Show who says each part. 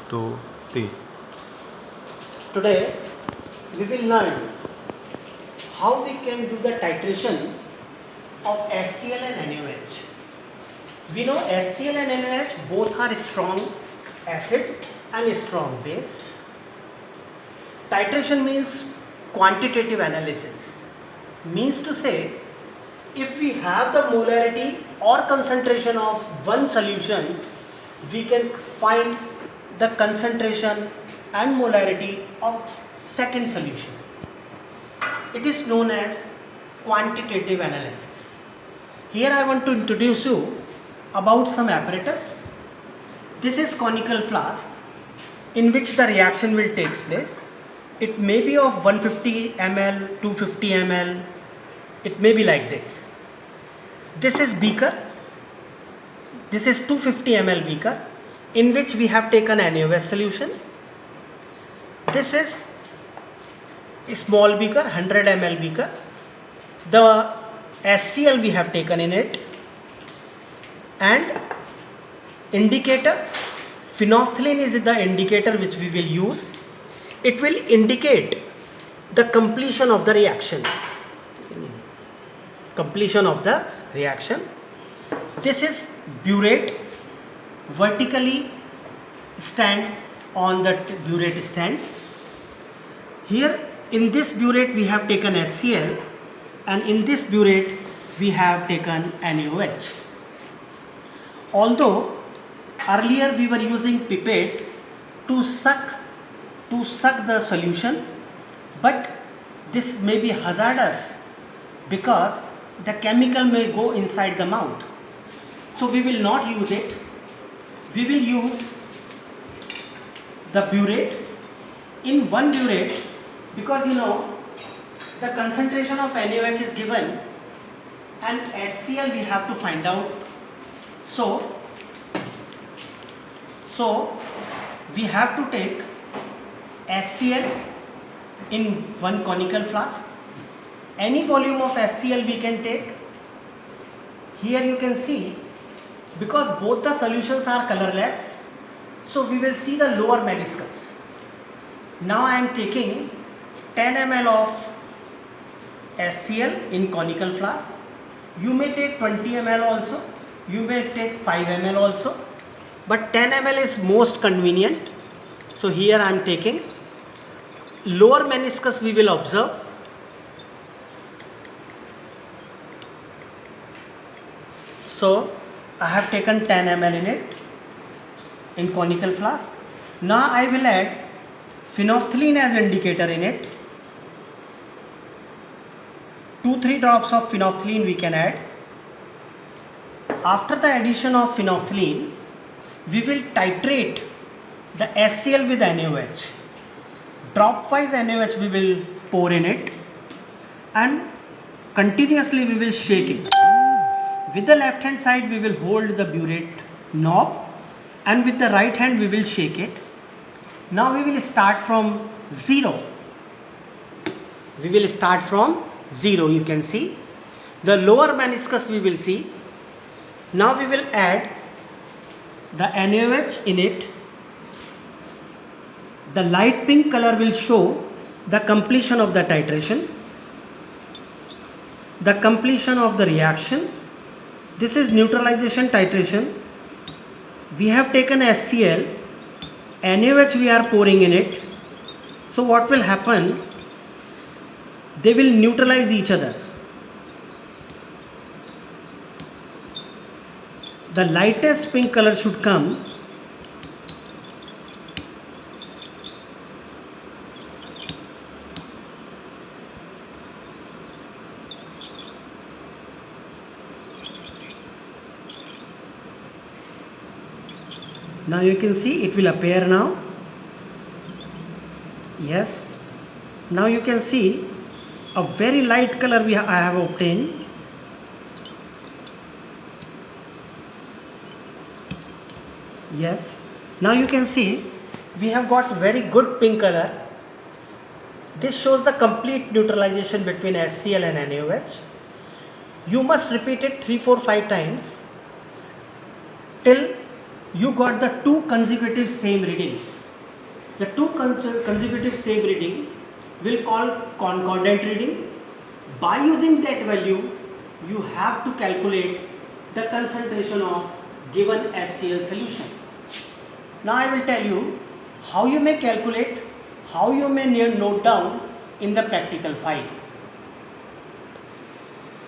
Speaker 1: 2, 3.
Speaker 2: Today we will learn how we can do the titration of HCl and NaOH. We know HCl and NaOH both are strong acid and strong base. Titration means quantitative analysis. Means to say, if we have the molarity or concentration of one solution, we can find the concentration and molarity of second solution. It is known as quantitative analysis. Here I want to introduce you about some apparatus. This is conical flask in which the reaction will take place. It may be of 150 ml, 250 ml. It may be like this. This is beaker. This is 250 ml beaker in which we have taken NaOH solution. This is a small beaker, 100 ml beaker. The HCl we have taken in it, and indicator, phenolphthalein is the indicator which we will use. It will indicate the completion of the reaction. Completion of the reaction. This is burette, vertically stand on the burette stand. Here in this burette we have taken HCl, and in this burette we have taken NaOH. Although earlier we were using pipette to suck the solution, but this may be hazardous because the chemical may go inside the mouth. So we will not use it. We will use the burette. In one burette, because you know the concentration of NaOH is given and HCl we have to find out. So we have to take HCl in one conical flask. Any volume of HCl we can take. Here you can see, because both the solutions are colorless, so we will see the lower meniscus. Now I am taking 10 ml of HCl in conical flask. You may take 20 ml also, you may take 5 ml also, but 10 ml is most convenient. So here I am taking. Lower meniscus we will observe. So I have taken 10 ml in it, in conical flask. Now I will add phenolphthalein as indicator in it. 2-3 drops of phenolphthalein we can add. After the addition of phenolphthalein, we will titrate the HCl with NaOH. Dropwise NaOH we will pour in it, and continuously we will shake it. With the left hand side we will hold the burette knob, and with the right hand we will shake it. Now we will start from 0. We will start from 0. You can see the lower meniscus we will see. Now we will add the NaOH in it. The light pink color will show the completion of the titration, the completion of the reaction. This is neutralization titration. We have taken HCl, NaOH we are pouring in it. So what will happen? They will neutralize each other. The lightest pink color should come. Now you can see it will appear now. Yes. Now you can see a very light color I have obtained. Yes. Now you can see we have got very good pink color. This shows the complete neutralization between HCl and NaOH. You must repeat it 3, 4, 5 times till you got the two consecutive same readings. The two consecutive same reading will call concordant reading. By using that value, you have to calculate the concentration of given HCl solution. Now I will tell you how you may calculate, how you may note down in the practical file.